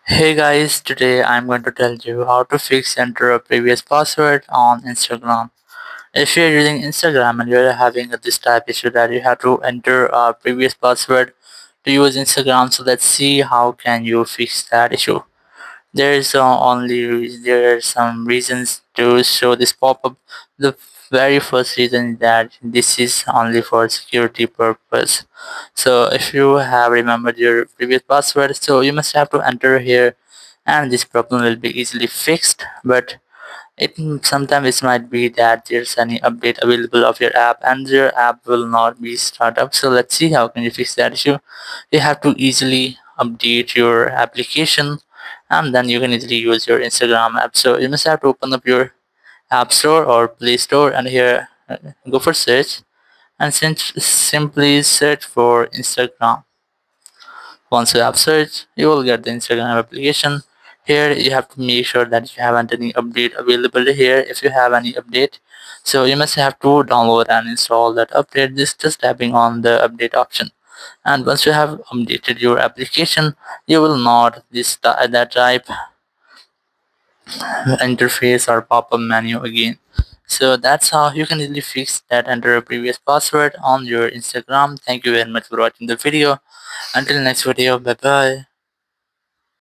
Hey guys, today I'm going to tell you how to fix enter a previous password on Instagram. If you're using Instagram and you're having this type issue that you have to enter a previous password to use Instagram, so let's see how can you fix that issue. There are some reasons to show this pop-up. The very first reason is that this is only for security purpose. So if you have remembered your previous password, so you must have to enter here, and this problem will be easily fixed. But sometimes it might be that there's any update available of your app and your app will not be start up. So let's see how can you fix that issue. You have to easily update your application, and then you can easily use your Instagram app. So you must have to open up your app store or play store, and here go for search, and simply search for Instagram. Once you have searched, you will get the Instagram application. Here you have to make sure that you haven't any update available here. If you have any update, so you must have to download and install that update. Just tapping on the update option. And once you have updated your application, you will not that type interface or pop-up menu again. So that's how you can easily fix that enter a previous password on your Instagram. Thank you very much for watching the video. Until next video, bye bye.